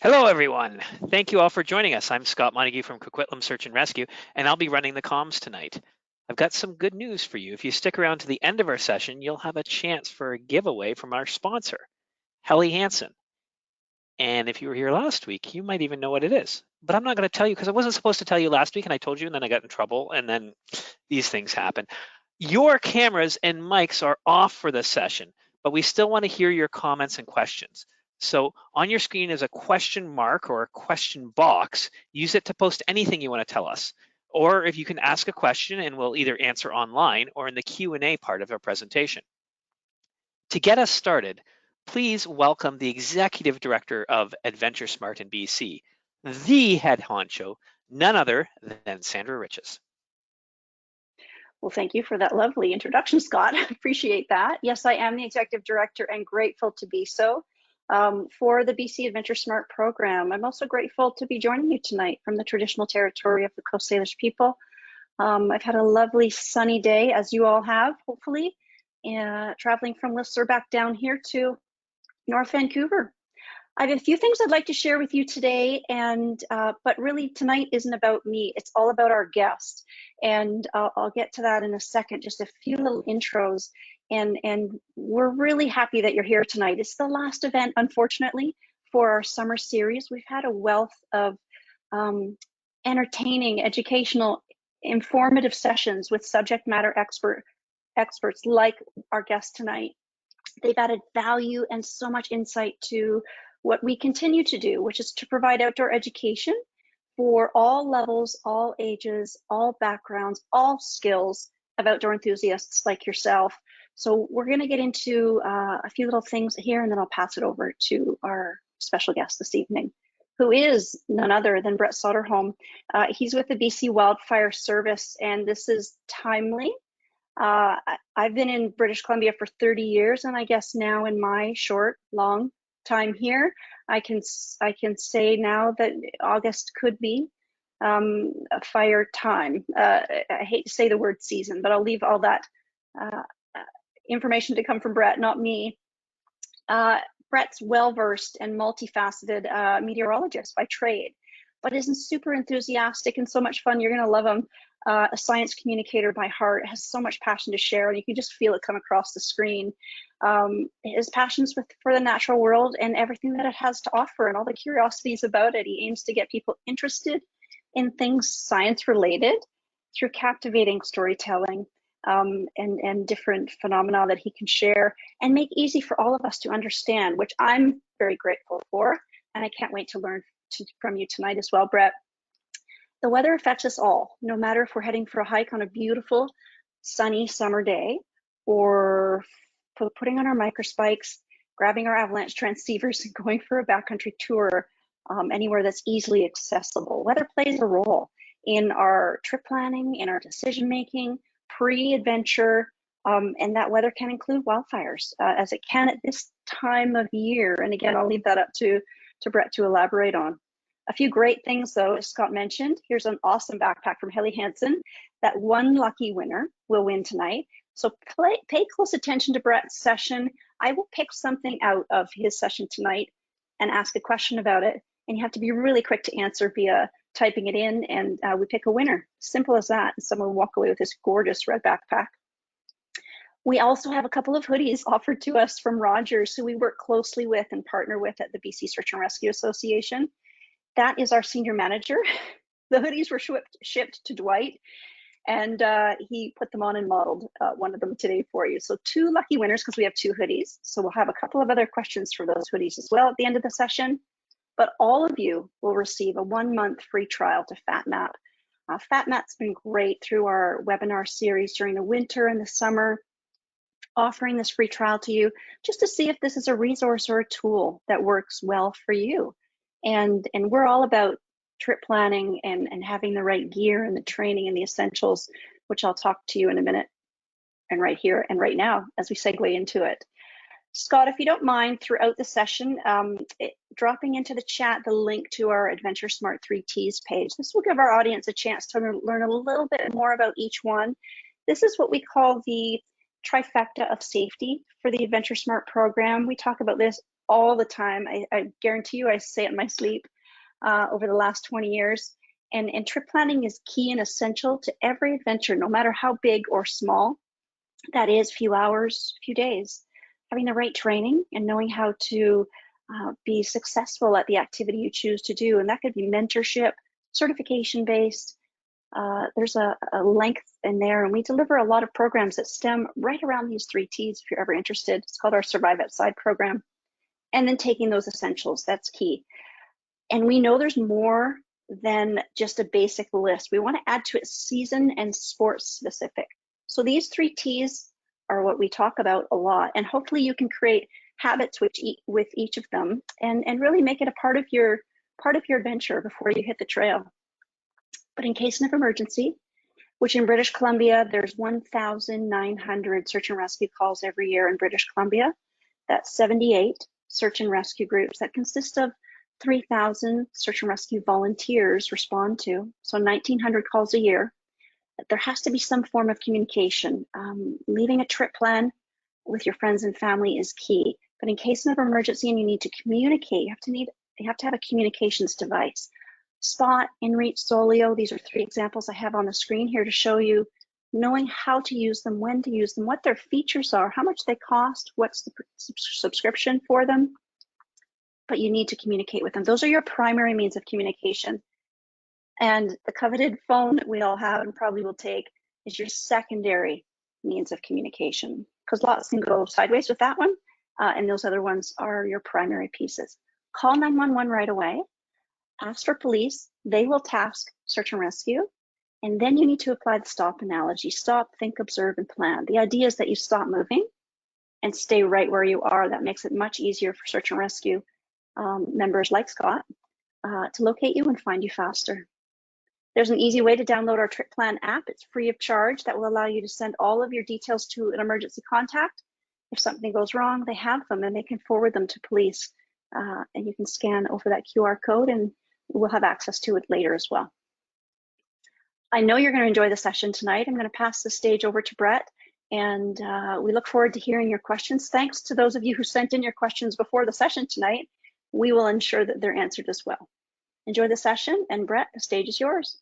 Hello, everyone. Thank you all for joining us. I'm Scott Montague from Coquitlam Search and Rescue, and I'll be running the comms tonight. I've got some good news for you. If you stick around to the end of our session, you'll have a chance for a giveaway from our sponsor, Helly Hansen. And if you were here last week, you might even know what it is. But I'm not going to tell you because I wasn't supposed to tell you last week, and I told you, and then I got in trouble, and then these things happen. Your cameras and mics are off for this session, but we still want to hear your comments and questions. So on your screen is a question mark or a question box. Use it to post anything you want to tell us. Or if you can ask a question and we'll either answer online or in the Q&A part of our presentation. To get us started, please welcome the Executive Director of AdventureSmart in BC, the head honcho, none other than Sandra Riches. Well, thank you for that lovely introduction, Scott. Appreciate that. Yes, I am the Executive Director and grateful to be so for the BC AdventureSmart program. I'm also grateful to be joining you tonight from the traditional territory of the Coast Salish people. I've had a lovely sunny day, as you all have, hopefully, traveling from Whistler back down here to North Vancouver. I have a few things I'd like to share with you today, but really tonight isn't about me. It's all about our guest, and I'll get to that in a second. Just a few little intros, and we're really happy that you're here tonight. It's the last event, unfortunately, for our summer series. We've had a wealth of entertaining, educational, informative sessions with subject matter experts like our guest tonight. They've added value and so much insight to what we continue to do, which is to provide outdoor education for all levels, all ages, all backgrounds, all skills of outdoor enthusiasts like yourself. So we're going to get into a few little things here, and then I'll pass it over to our special guest this evening, who is none other than Brett Soderholm. He's with the BC Wildfire Service, and this is timely. I've been in British Columbia for 30 years, and I guess now in my long time here, I can say now that August could be a fire time. I hate to say the word season, but I'll leave all that information to come from Brett, not me. Brett's well-versed and multifaceted meteorologist by trade, but isn't super enthusiastic and so much fun. You're gonna love him. A science communicator by heart, has so much passion to share, and you can just feel it come across the screen. His passions for the natural world and everything that it has to offer and all the curiosities about it. He aims to get people interested in things science related through captivating storytelling and different phenomena that he can share and make easy for all of us to understand, which I'm very grateful for, and I can't wait to learn from you tonight as well, Brett. The weather affects us all, no matter if we're heading for a hike on a beautiful, sunny summer day, or putting on our microspikes, grabbing our avalanche transceivers, and going for a backcountry tour anywhere that's easily accessible. Weather plays a role in our trip planning, in our decision making, pre-adventure, and that weather can include wildfires, as it can at this time of year. And again, I'll leave that up to Brett to elaborate on. A few great things, though, as Scott mentioned. Here's an awesome backpack from Helly Hansen that one lucky winner will win tonight. So pay close attention to Brett's session. I will pick something out of his session tonight and ask a question about it. And you have to be really quick to answer via typing it in, and we pick a winner. Simple as that. And someone will walk away with this gorgeous red backpack. We also have a couple of hoodies offered to us from Rogers, who we work closely with and partner with at the BC Search and Rescue Association. That is our senior manager. The hoodies were shipped to Dwight, and he put them on and modeled one of them today for you. So 2 lucky winners, because we have 2 hoodies. So we'll have a couple of other questions for those hoodies as well at the end of the session. But all of you will receive a 1-month free trial to FatMap. FatMap's been great through our webinar series during the winter and the summer, offering this free trial to you just to see if this is a resource or a tool that works well for you. And we're all about trip planning and having the right gear and the training and the essentials, which I'll talk to you in a minute, and right here and right now as we segue into it. Scott, if you don't mind, throughout the session, dropping into the chat the link to our AdventureSmart 3Ts page. This will give our audience a chance to learn a little bit more about each one. This is what we call the trifecta of safety for the AdventureSmart program. We talk about this all the time. I guarantee you I say it in my sleep over the last 20 years. And trip planning is key and essential to every adventure, no matter how big or small. That is few hours, few days. Having the right training and knowing how to be successful at the activity you choose to do. And that could be mentorship, certification based. There's a length in there, and we deliver a lot of programs that stem right around these 3 T's if you're ever interested. It's called our Survive Outside program. And then taking those essentials, that's key. And we know there's more than just a basic list. We want to add to it season and sports specific. So these 3 T's are what we talk about a lot, and hopefully you can create habits with each of them and really make it a part of your adventure before you hit the trail. But in case of emergency, which in British Columbia, there's 1,900 search and rescue calls every year in British Columbia. That's 78 search and rescue groups that consist of 3,000 search and rescue volunteers respond to, so 1,900 calls a year. There has to be some form of communication. Leaving a trip plan with your friends and family is key. But in case of emergency and you need to communicate, you have to have a communications device. Spot, InReach, Zoleo, these are 3 examples I have on the screen here to show you, knowing how to use them, when to use them, what their features are, how much they cost, what's the subscription for them. But you need to communicate with them. Those are your primary means of communication. And the coveted phone that we all have and probably will take is your secondary means of communication, because lots can go sideways with that one, and those other ones are your primary pieces. Call 911 right away. Ask for police. They will task search and rescue. And then you need to apply the stop analogy. Stop, think, observe, and plan. The idea is that you stop moving and stay right where you are. That makes it much easier for search and rescue members like Scott to locate you and find you faster. There's an easy way to download our Trip Plan app. It's free of charge. That will allow you to send all of your details to an emergency contact. If something goes wrong, they have them and they can forward them to police. And you can scan over that QR code and we'll have access to it later as well. I know you're going to enjoy the session tonight. I'm going to pass the stage over to Brett, and we look forward to hearing your questions. Thanks to those of you who sent in your questions before the session tonight. We will ensure that they're answered as well. Enjoy the session, and Brett, the stage is yours.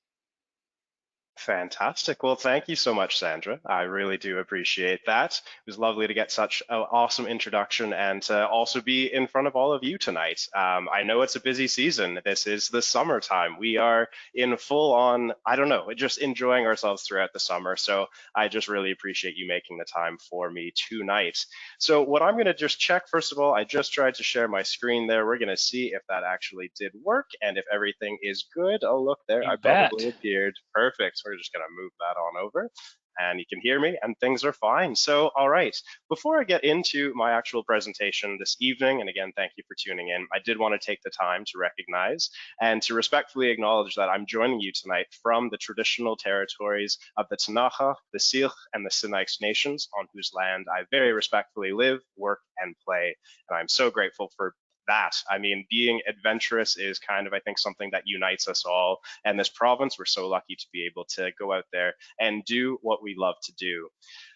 Fantastic. Well, thank you so much, Sandra. I really do appreciate that. It was lovely to get such an awesome introduction and to also be in front of all of you tonight. I know it's a busy season. This is the summertime. We are in full on, I don't know, just enjoying ourselves throughout the summer. So I just really appreciate you making the time for me tonight. So what I'm going to just check, first of all, I just tried to share my screen there. We're going to see if that actually did work and if everything is good. Oh, look there, I probably appeared. Perfect. We're just going to move that on over and you can hear me and things are fine. So, all right, before I get into my actual presentation this evening, and again, thank you for tuning in, I did want to take the time to recognize and to respectfully acknowledge that I'm joining you tonight from the traditional territories of the Ktunaxa, the Syilx, and the Sinixt nations, on whose land I very respectfully live, work, and play. And I'm so grateful for that. I mean, being adventurous is kind of, I think, something that unites us all. And this province, we're so lucky to be able to go out there and do what we love to do.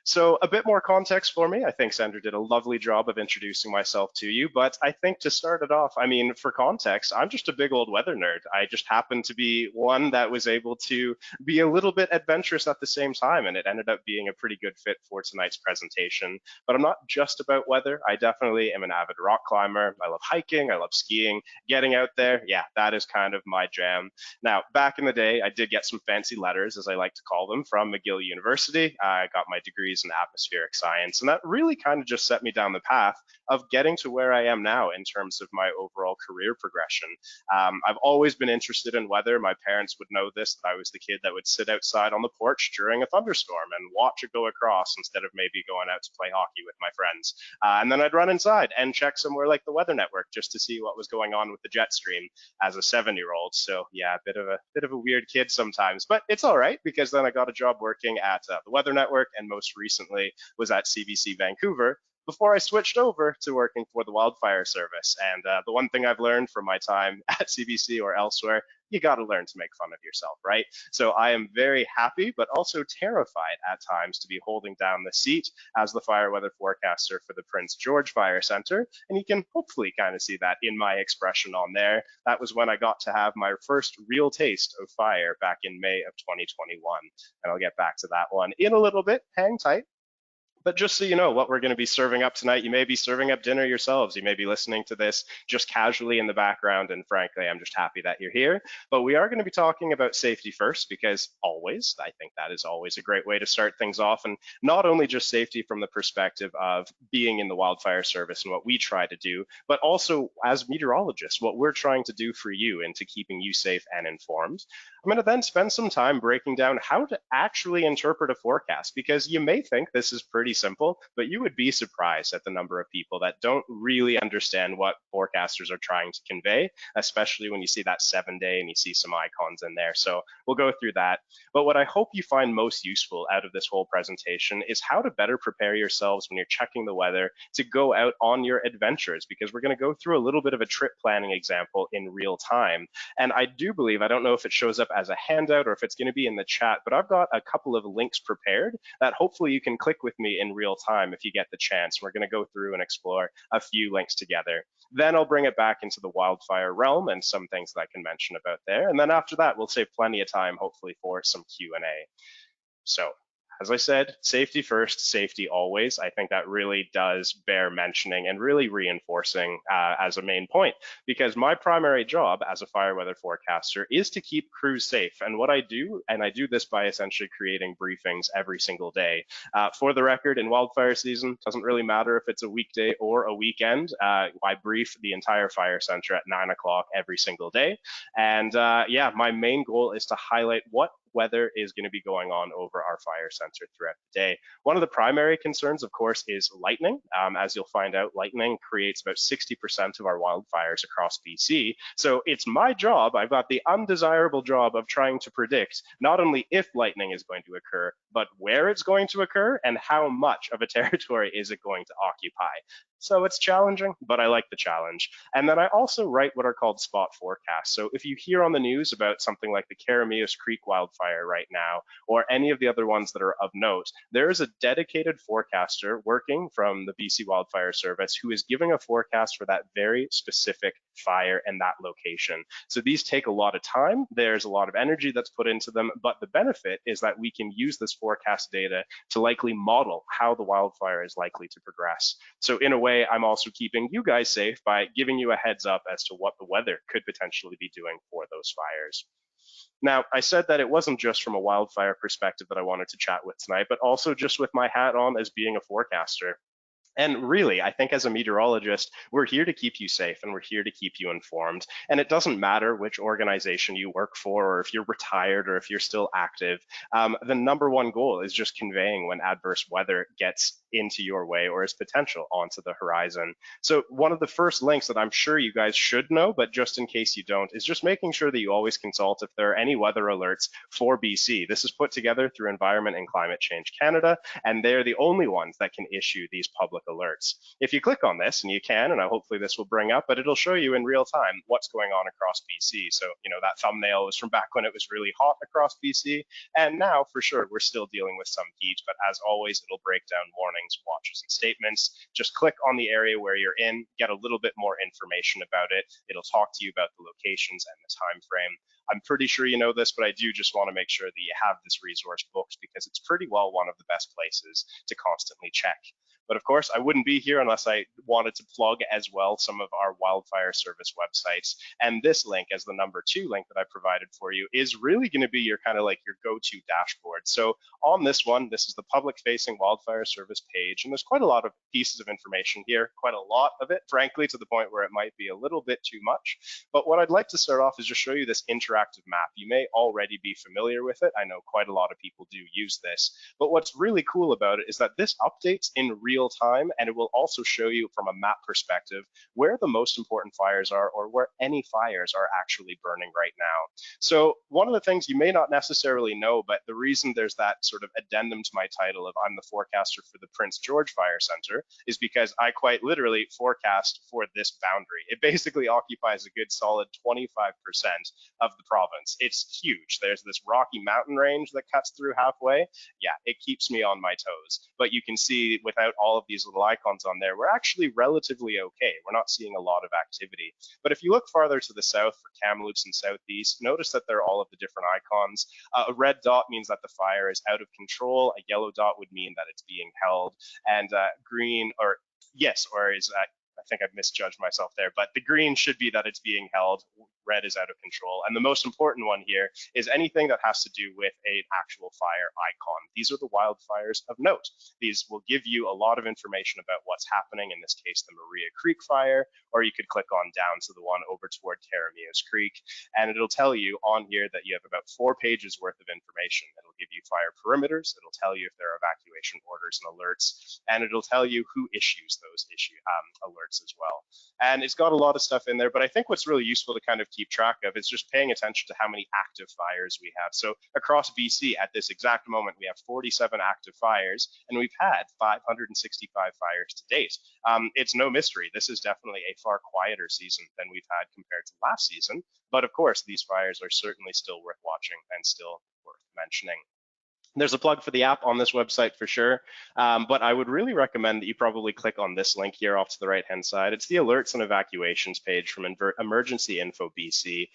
So a bit more context for me. I think Sandra did a lovely job of introducing myself to you, but I think to start it off, I mean, for context, I'm just a big old weather nerd. I just happen to be one that was able to be a little bit adventurous at the same time, and it ended up being a pretty good fit for tonight's presentation. But I'm not just about weather. I definitely am an avid rock climber. I love hiking, I love skiing, getting out there. Yeah, that is kind of my jam. Now, back in the day, I did get some fancy letters, as I like to call them, from McGill University. I got my degrees in atmospheric science, and that really kind of just set me down the path of getting to where I am now in terms of my overall career progression. I've always been interested in weather. My parents would know this, that I was the kid that would sit outside on the porch during a thunderstorm and watch it go across instead of maybe going out to play hockey with my friends. And then I'd run inside and check somewhere like the Weather Network just to see what was going on with the jet stream as a 7-year-old. So yeah, a bit of a weird kid sometimes, but it's all right because then I got a job working at the Weather Network, and most recently was at CBC Vancouver before I switched over to working for the Wildfire Service. And the one thing I've learned from my time at CBC or elsewhere, you got to learn to make fun of yourself, right? So I am very happy, but also terrified at times to be holding down the seat as the fire weather forecaster for the Prince George Fire Center. And you can hopefully kind of see that in my expression on there. That was when I got to have my first real taste of fire back in May of 2021. And I'll get back to that one in a little bit. Hang tight. But just so you know what we're going to be serving up tonight, you may be serving up dinner yourselves. You may be listening to this just casually in the background. And frankly, I'm just happy that you're here. But we are going to be talking about safety first, because always, I think that is always a great way to start things off. And not only just safety from the perspective of being in the wildfire service and what we try to do, but also as meteorologists, what we're trying to do for you into keeping you safe and informed. I'm going to then spend some time breaking down how to actually interpret a forecast, because you may think this is pretty simple, but you would be surprised at the number of people that don't really understand what forecasters are trying to convey, especially when you see that 7-day and you see some icons in there. So we'll go through that. But what I hope you find most useful out of this whole presentation is how to better prepare yourselves when you're checking the weather to go out on your adventures, because we're going to go through a little bit of a trip planning example in real time. And I do believe, I don't know if it shows up as a handout or if it's going to be in the chat, but I've got a couple of links prepared that hopefully you can click with me in real time if you get the chance. We're going to go through and explore a few links together. Then I'll bring it back into the wildfire realm and some things that I can mention about there. And then after that, we'll save plenty of time, hopefully, for some Q&A. So, as I said, safety first, safety always. I think that really does bear mentioning and really reinforcing as a main point, because my primary job as a fire weather forecaster is to keep crews safe. And what I do, and I do this by essentially creating briefings every single day. For the record, in wildfire season, doesn't really matter if it's a weekday or a weekend. I brief the entire fire center at 9 o'clock every single day. And yeah, my main goal is to highlight what weather is going to be going on over our fire center throughout the day. One of the primary concerns, of course, is lightning. As you'll find out, lightning creates about 60% of our wildfires across BC. So it's my job, I've got the undesirable job of trying to predict not only if lightning is going to occur, but where it's going to occur and how much of a territory is it going to occupy. So it's challenging, but I like the challenge. And then I also write what are called spot forecasts. So if you hear on the news about something like the Karamios Creek wildfire right now, or any of the other ones that are of note, there is a dedicated forecaster working from the BC Wildfire Service who is giving a forecast for that very specific fire and that location. So these take a lot of time. There's a lot of energy that's put into them, but the benefit is that we can use this forecast data to likely model how the wildfire is likely to progress. So in a way, I'm also keeping you guys safe by giving you a heads up as to what the weather could potentially be doing for those fires. Now, I said that it wasn't just from a wildfire perspective that I wanted to chat with tonight, but also just with my hat on as being a forecaster. And really, I think as a meteorologist, we're here to keep you safe and we're here to keep you informed. And it doesn't matter which organization you work for, or if you're retired or if you're still active. The number one goal is just conveying when adverse weather gets into your way or is potential onto the horizon. So one of the first links that I'm sure you guys should know, but just in case you don't, is just making sure that you always consult if there are any weather alerts for BC. This is put together through Environment and Climate Change Canada, and they're the only ones that can issue these public alerts. If you click on this, and you can, and hopefully this will bring up, but it'll show you in real time what's going on across BC. So, you know, that thumbnail was from back when it was really hot across BC, and now for sure we're still dealing with some heat, but as always, it'll break down warnings, watches, and statements. Just click on the area where you're in, get a little bit more information about it. It'll talk to you about the locations and the time frame. I'm pretty sure you know this, but I do just want to make sure that you have this resource booked, because it's pretty well one of the best places to constantly check. But of course, I wouldn't be here unless I wanted to plug as well some of our wildfire service websites. And this link, as the number 2 link that I provided for you, is really going to be your kind of like your go-to dashboard. So on this one, this is the public-facing wildfire service page, and there's quite a lot of pieces of information here, quite a lot of it, frankly, to the point where it might be a little bit too much. But what I'd like to start off is just show you this interactive map. You may already be familiar with it. I know quite a lot of people do use this. But what's really cool about it is that this updates in real real time, and it will also show you from a map perspective where the most important fires are, or where any fires are actually burning right now. So one of the things you may not necessarily know, but the reason there's that sort of addendum to my title of I'm the forecaster for the Prince George Fire Center is because I quite literally forecast for this boundary. It basically occupies a good solid 25% of the province. It's huge. There's this rocky mountain range that cuts through halfway. Yeah, it keeps me on my toes. But you can see without all of these little icons on there, we're actually relatively okay. We're not seeing a lot of activity. But if you look farther to the south for Kamloops and Southeast, notice that they're all of the different icons. A red dot means that the fire is out of control. A yellow dot would mean that it's being held. And green, or yes, or is I think I've misjudged myself there, but the green should be that it's being held. Red is out of control. And the most important one here is anything that has to do with an actual fire icon. These are the wildfires of note. These will give you a lot of information about what's happening, in this case, the Maria Creek fire, or you could click on down to the one over toward Caramias Creek, and it'll tell you on here that you have about 4 pages worth of information. It'll give you fire perimeters, it'll tell you if there are evacuation orders and alerts, and it'll tell you who issues those alerts as well. And it's got a lot of stuff in there, but I think what's really useful to kind of keep track of is just paying attention to how many active fires we have. So across BC at this exact moment, we have 47 active fires, and we've had 565 fires to date. It's no mystery. This is definitely a far quieter season than we've had compared to last season. But of course, these fires are certainly still worth watching and still worth mentioning. There's a plug for the app on this website for sure, but I would really recommend that you probably click on this link here off to the right-hand side. It's the alerts and evacuations page from Emergency Info BC.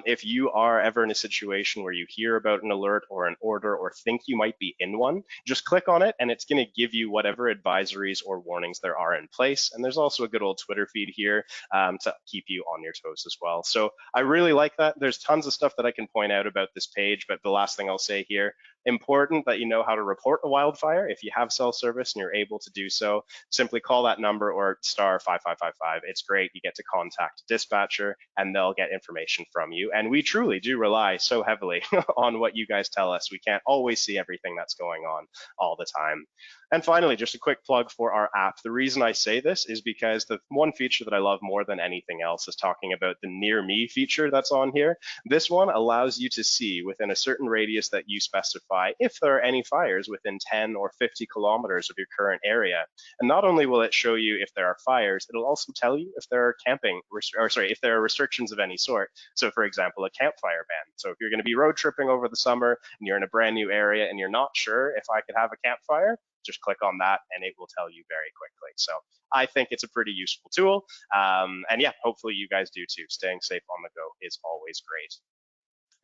If you are ever in a situation where you hear about an alert or an order or think you might be in one, just click on it and it's going to give you whatever advisories or warnings there are in place. And there's also a good old Twitter feed here to keep you on your toes as well. So I really like that. There's tons of stuff that I can point out about this page, but the last thing I'll say here, important that you know how to report a wildfire. If you have cell service and you're able to do so, simply call that number or star 5555. It's great. You get to contact dispatcher and they'll get information from you. And we truly do rely so heavily on what you guys tell us. We can't always see everything that's going on all the time. And finally, just a quick plug for our app. The reason I say this is because the one feature that I love more than anything else is talking about the near me feature that's on here. This one allows you to see within a certain radius that you specify if there are any fires within 10 or 50 kilometers of your current area. And not only will it show you if there are fires, it'll also tell you if there are if there are restrictions of any sort. So for example, a campfire ban. So if you're going to be road tripping over the summer and you're in a brand new area and you're not sure if I could have a campfire, just click on that and it will tell you very quickly. So I think it's a pretty useful tool. And yeah, hopefully you guys do too. Staying safe on the go is always great.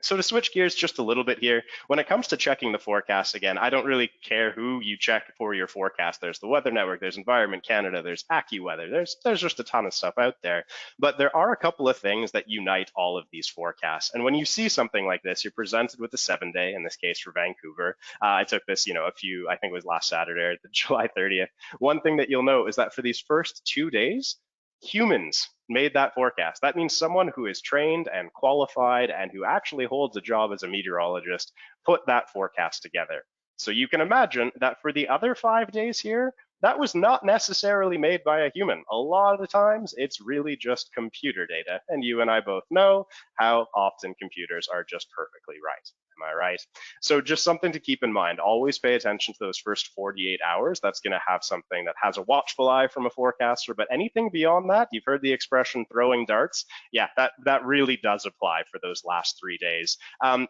So to switch gears just a little bit here, when it comes to checking the forecast, again, I don't really care who you check for your forecast. There's the Weather Network, there's Environment Canada, there's AccuWeather, there's just a ton of stuff out there. But there are a couple of things that unite all of these forecasts. And when you see something like this, you're presented with a 7-day, in this case for Vancouver. I took this, I think it was last Saturday, July 30th. One thing that you'll note is that for these first 2 days, humans made that forecast. That means someone who is trained and qualified and who actually holds a job as a meteorologist put that forecast together. So you can imagine that for the other 5 days here, that was not necessarily made by a human. A lot of the times, it's really just computer data. And you and I both know how often computers are just perfectly right. Am I right? So just something to keep in mind. Always pay attention to those first 48 hours. That's going to have something that has a watchful eye from a forecaster. But anything beyond that, you've heard the expression throwing darts. Yeah, that really does apply for those last 3 days.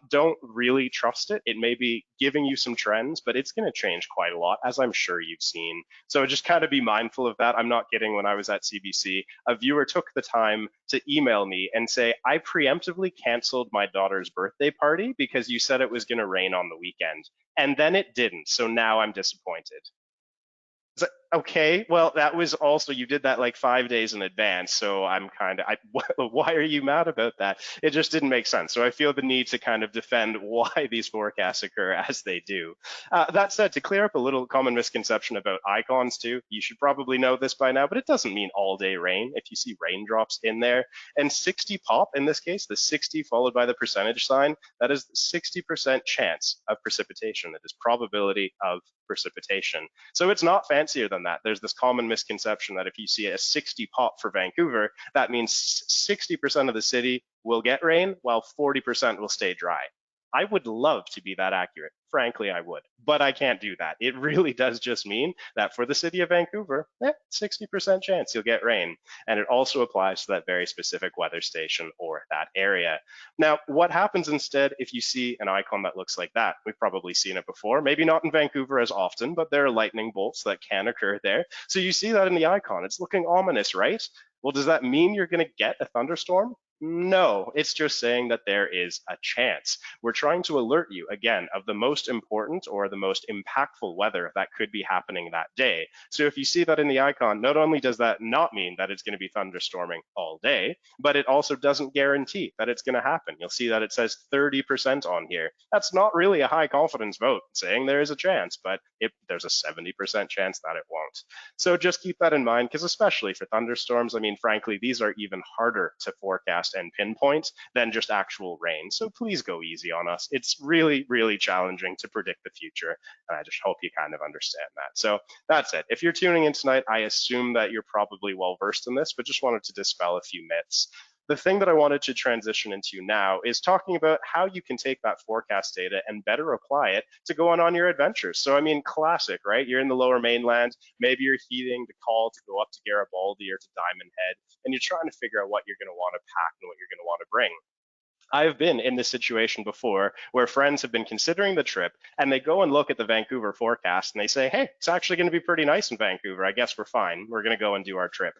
Don't really trust it. It may be giving you some trends, but it's going to change quite a lot, as I'm sure you've seen. So just kind of be mindful of that. I'm not kidding. When I was at CBC, a viewer took the time to email me and say, I preemptively canceled my daughter's birthday party because you said it was going to rain on the weekend. And then it didn't. So now I'm disappointed. Okay, well, that was also, you did that like 5 days in advance, so I'm kind of, why are you mad about that? It just didn't make sense. So I feel the need to kind of defend why these forecasts occur as they do. That said, to clear up a little common misconception about icons too, you should probably know this by now, but it doesn't mean all day rain. If you see raindrops in there, and 60 pop, in this case, the 60 followed by the percentage sign, that is 60% chance of precipitation. That is probability of precipitation. So it's not fancier than than that. There's this common misconception that if you see a 60 pop for Vancouver, that means 60% of the city will get rain while 40% will stay dry. I would love to be that accurate. Frankly, I would, but I can't do that. It really does just mean that for the city of Vancouver, 60% chance you'll get rain. And it also applies to that very specific weather station or that area. Now, what happens instead if you see an icon that looks like that? We've probably seen it before, maybe not in Vancouver as often, but there are lightning bolts that can occur there. So you see that in the icon. It's looking ominous, right? Well, does that mean you're going to get a thunderstorm? No, it's just saying that there is a chance. We're trying to alert you, again, of the most important or the most impactful weather that could be happening that day. So if you see that in the icon, not only does that not mean that it's going to be thunderstorming all day, but it also doesn't guarantee that it's going to happen. You'll see that it says 30% on here. That's not really a high confidence vote saying there is a chance, but there's a 70% chance that it won't. So just keep that in mind, because especially for thunderstorms, I mean, frankly, these are even harder to forecast and pinpoint than just actual rain. So please go easy on us. It's really, really challenging to predict the future. And I just hope you kind of understand that. So that's it. If you're tuning in tonight, I assume that you're probably well versed in this, but just wanted to dispel a few myths. The thing that I wanted to transition into now is talking about how you can take that forecast data and better apply it to go on your adventures. So I mean, classic, right? You're in the lower mainland, maybe you're heeding the call to go up to Garibaldi or to Diamond Head, and you're trying to figure out what you're going to want to pack and what you're going to want to bring. I've been in this situation before where friends have been considering the trip and they go and look at the Vancouver forecast and they say, hey, it's actually going to be pretty nice in Vancouver. I guess we're fine. We're going to go and do our trip.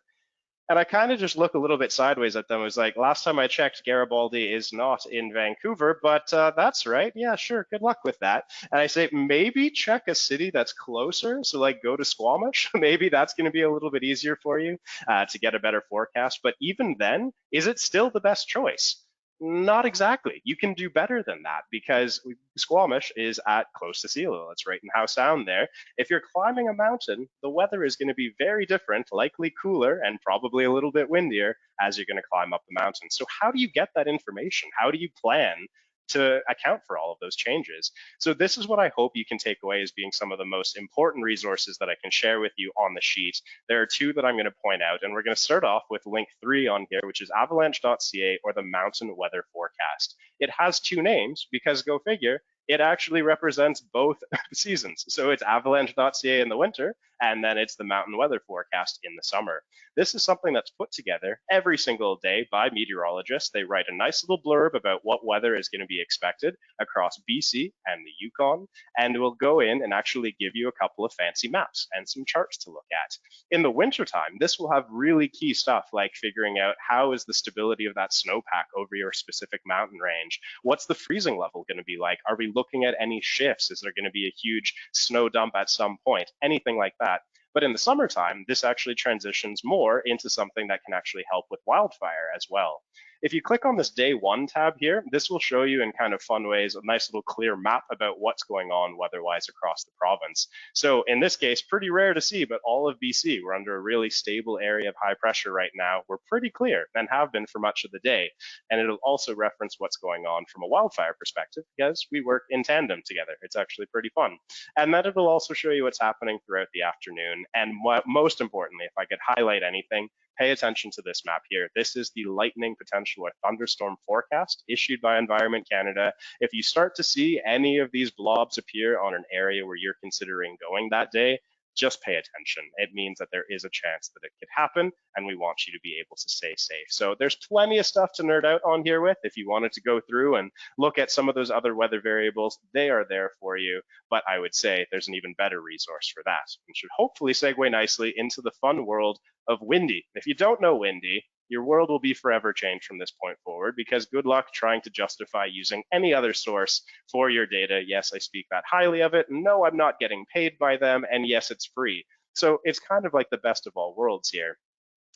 And I kind of just look a little bit sideways at them. I was like, last time I checked, Garibaldi is not in Vancouver, but that's right. Yeah, sure. Good luck with that. And I say, maybe check a city that's closer. So like go to Squamish. Maybe that's going to be a little bit easier for you to get a better forecast. But even then, is it still the best choice? Not exactly. You can do better than that because Squamish is at close to sea level. It's right in Howe Sound there. If you're climbing a mountain, the weather is going to be very different, likely cooler and probably a little bit windier as you're going to climb up the mountain. So how do you get that information? How do you plan to account for all of those changes? So this is what I hope you can take away as being some of the most important resources that I can share with you on the sheet. There are two that I'm going to point out, and we're going to start off with link 3 on here, which is avalanche.ca or the Mountain Weather Forecast. It has two names because, go figure, it actually represents both seasons. So it's avalanche.ca in the winter, and then it's the mountain weather forecast in the summer. This is something that's put together every single day by meteorologists. They write a nice little blurb about what weather is going to be expected across BC and the Yukon, and we'll go in and actually give you a couple of fancy maps and some charts to look at. In the wintertime, this will have really key stuff like figuring out how is the stability of that snowpack over your specific mountain range. What's the freezing level going to be like? Are we looking at any shifts? Is there going to be a huge snow dump at some point? Anything like that. But in the summertime, this actually transitions more into something that can actually help with wildfire as well. If you click on this day 1 tab here, this will show you in kind of fun ways a nice little clear map about what's going on weather-wise across the province. So in this case, pretty rare to see, but all of BC, we're under a really stable area of high pressure right now. We're pretty clear and have been for much of the day. And it'll also reference what's going on from a wildfire perspective because we work in tandem together. It's actually pretty fun. And then it'll also show you what's happening throughout the afternoon. And most importantly, if I could highlight anything, pay attention to this map here. This is the lightning potential or thunderstorm forecast issued by Environment Canada. If you start to see any of these blobs appear on an area where you're considering going that day, just pay attention. It means that there is a chance that it could happen, and we want you to be able to stay safe. So there's plenty of stuff to nerd out on here with. If you wanted to go through and look at some of those other weather variables, they are there for you. But I would say there's an even better resource for that, and should hopefully segue nicely into the fun world of Windy. If you don't know Windy, your world will be forever changed from this point forward, because good luck trying to justify using any other source for your data. Yes, I speak that highly of it. No, I'm not getting paid by them. And yes, it's free. So it's kind of like the best of all worlds here.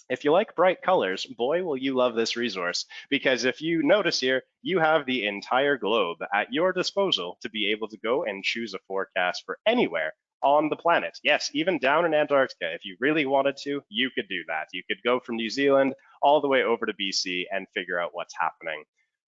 If you like bright colors, boy, will you love this resource, because if you notice here, you have the entire globe at your disposal to be able to go and choose a forecast for anywhere on the planet. Yes, even down in Antarctica, if you really wanted to, you could do that. You could go from New Zealand all the way over to BC and figure out what's happening.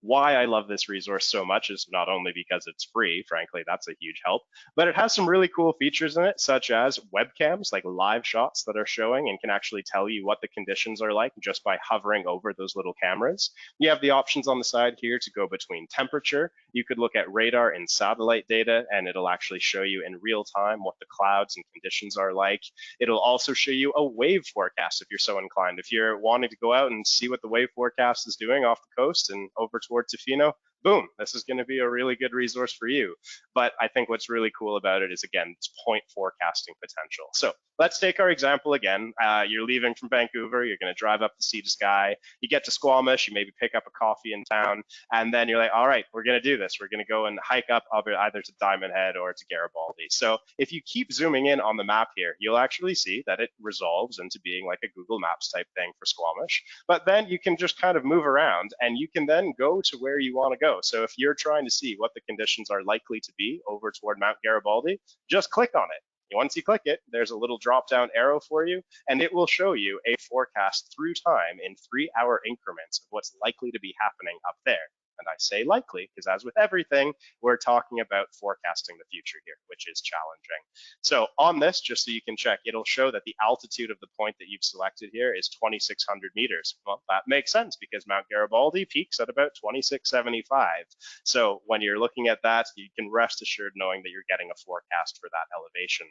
Why I love this resource so much is not only because it's free, frankly, that's a huge help, but it has some really cool features in it, such as webcams, like live shots that are showing and can actually tell you what the conditions are like just by hovering over those little cameras. You have the options on the side here to go between temperature. You could look at radar and satellite data, and it'll actually show you in real time what the clouds and conditions are like. It'll also show you a wave forecast if you're so inclined. If you're wanting to go out and see what the wave forecast is doing off the coast and over toward Tofino, boom, this is going to be a really good resource for you. But I think what's really cool about it is, again, it's point forecasting potential. So let's take our example again. You're leaving from Vancouver, you're going to drive up the Sea to Sky, you get to Squamish, you maybe pick up a coffee in town, and then you're like, all right, we're going to do this. We're going to go and hike up either to Diamond Head or to Garibaldi. So if you keep zooming in on the map here, you'll actually see that it resolves into being like a Google Maps type thing for Squamish. But then you can just kind of move around and you can then go to where you want to go. So if you're trying to see what the conditions are likely to be over toward Mount Garibaldi, just click on it. Once you click it, there's a little drop down arrow for you, and it will show you a forecast through time in 3-hour increments of what's likely to be happening up there. And I say likely because, as with everything, we're talking about forecasting the future here, which is challenging. So on this, just so you can check, it'll show that the altitude of the point that you've selected here is 2,600 meters. Well, that makes sense because Mount Garibaldi peaks at about 2,675. So when you're looking at that, you can rest assured knowing that you're getting a forecast for that elevation.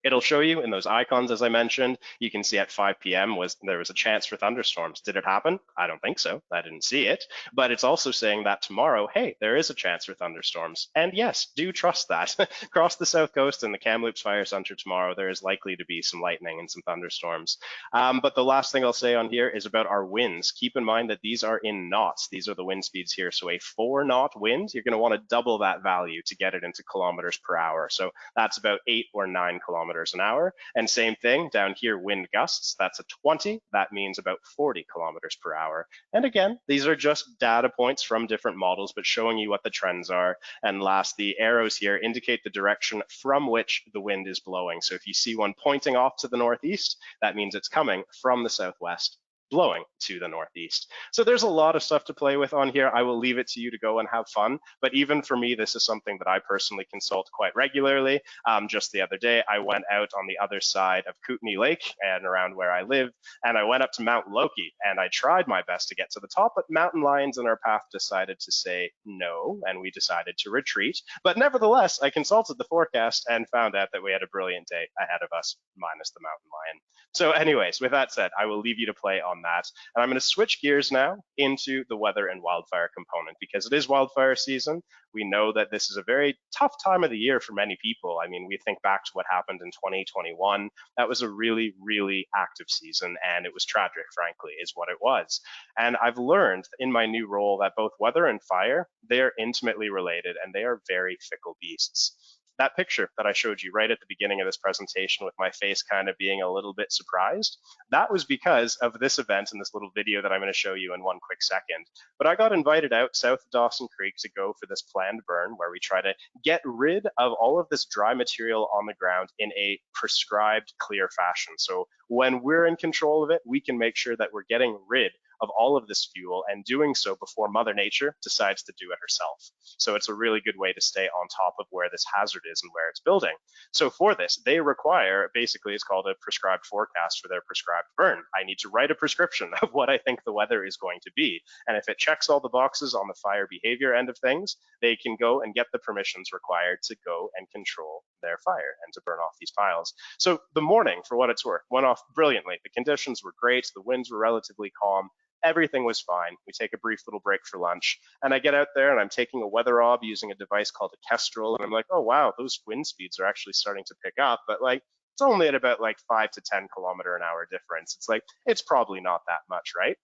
It'll show you in those icons, as I mentioned. You can see at 5 p.m. there was a chance for thunderstorms. Did it happen? I don't think so. I didn't see it. But it's also saying that tomorrow, hey, there is a chance for thunderstorms. And yes, do trust that. Across the south coast and the Kamloops Fire Center tomorrow, there is likely to be some lightning and some thunderstorms. But the last thing I'll say on here is about our winds. Keep in mind that these are in knots. These are the wind speeds here. So a 4-knot wind, you're going to want to double that value to get it into kilometers per hour. So that's about 8 or 9 kilometers an hour. And same thing down here, wind gusts, that's a 20. That means about 40 kilometers per hour. And again, these are just data points from different models, but showing you what the trends are. And last, the arrows here indicate the direction from which the wind is blowing. So if you see one pointing off to the northeast, that means it's coming from the southwest, blowing to the northeast. So there's a lot of stuff to play with on here. I will leave it to you to go and have fun. But even for me, this is something that I personally consult quite regularly. Just the other day, I went out on the other side of Kootenay Lake and around where I live, and I went up to Mount Loki, and I tried my best to get to the top, but mountain lions in our path decided to say no, and we decided to retreat. But nevertheless, I consulted the forecast and found out that we had a brilliant day ahead of us, minus the mountain lion. So anyways, with that said, I will leave you to play on that. And I'm going to switch gears now into the weather and wildfire component because it is wildfire season. We know that this is a very tough time of the year for many people. I mean, we think back to what happened in 2021. That was a really, really active season, and it was tragic, frankly, is what it was. And I've learned in my new role that both weather and fire, they are intimately related, and they are very fickle beasts. That picture that I showed you right at the beginning of this presentation with my face kind of being a little bit surprised, that was because of this event and this little video that I'm going to show you in one quick second. But I got invited out south of Dawson Creek to go for this planned burn where we try to get rid of all of this dry material on the ground in a prescribed, clear fashion. So when we're in control of it, we can make sure that we're getting rid of all of this fuel and doing so before Mother Nature decides to do it herself. So it's a really good way to stay on top of where this hazard is and where it's building. So for this, they require, basically it's called a prescribed forecast for their prescribed burn. I need to write a prescription of what I think the weather is going to be. And if it checks all the boxes on the fire behavior end of things, they can go and get the permissions required to go and control their fire and to burn off these piles. So the morning, for what it's worth, went off brilliantly. The conditions were great. The winds were relatively calm. Everything was fine. We take a brief little break for lunch, and I get out there and I'm taking a weather ob using a device called a Kestrel, and I'm like, oh wow, those wind speeds are actually starting to pick up, but like it's only at about like 5 to 10 kilometer an hour difference. It's like, it's probably not that much, right?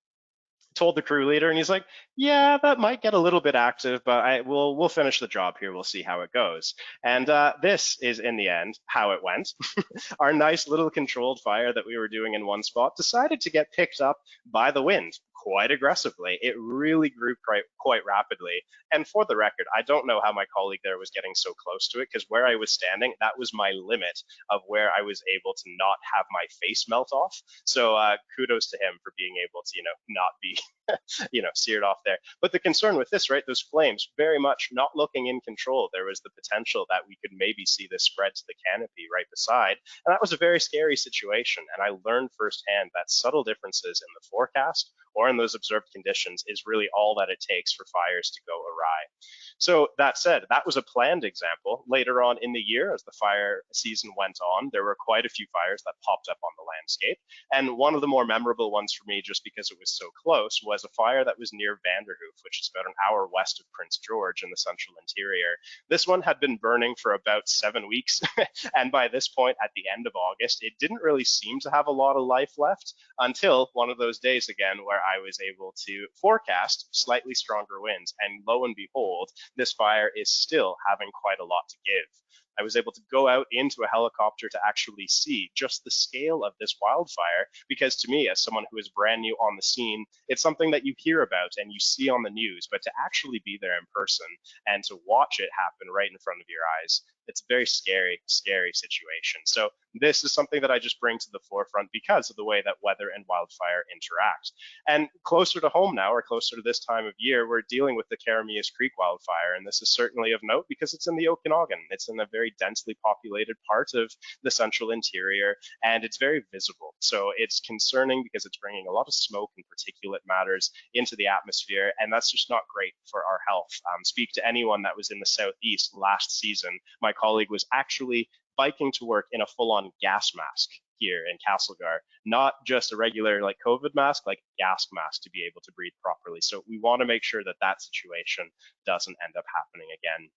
Told the crew leader, and he's like, yeah, that might get a little bit active, but we'll finish the job here. We'll see how it goes. And this is, in the end, how it went. Our nice little controlled fire that we were doing in one spot decided to get picked up by the wind quite aggressively. It really grew quite rapidly. And for the record, I don't know how my colleague there was getting so close to it, because where I was standing, that was my limit of where I was able to not have my face melt off. So kudos to him for being able to, not be seared off there. But the concern with this, right, those flames very much not looking in control. There was the potential that we could maybe see this spread to the canopy right beside. And that was a very scary situation. And I learned firsthand that subtle differences in the forecast or in those observed conditions is really all that it takes for fires to go awry. So that said, that was a planned example. Later on in the year, as the fire season went on, there were quite a few fires that popped up on the landscape. And one of the more memorable ones for me, just because it was so close, was a fire that was near Vanderhoof, which is about an hour west of Prince George in the central interior. This one had been burning for about 7 weeks. And by this point, at the end of August, it didn't really seem to have a lot of life left until one of those days again where I was able to forecast slightly stronger winds. And lo and behold, this fire is still having quite a lot to give. I was able to go out into a helicopter to actually see just the scale of this wildfire, because to me, as someone who is brand new on the scene, it's something that you hear about and you see on the news, but to actually be there in person and to watch it happen right in front of your eyes, it's a very scary, scary situation. So this is something that I just bring to the forefront because of the way that weather and wildfire interact. And closer to home now, or closer to this time of year, we're dealing with the Karamias Creek wildfire. And this is certainly of note because it's in the Okanagan. It's in a very densely populated part of the central interior, and it's very visible. So it's concerning because it's bringing a lot of smoke and particulate matters into the atmosphere, and that's just not great for our health. Speak to anyone that was in the southeast last season. My colleague was actually biking to work in a full-on gas mask here in Castlegar, not just a regular like COVID mask, like gas mask to be able to breathe properly. So we want to make sure that that situation doesn't end up happening again.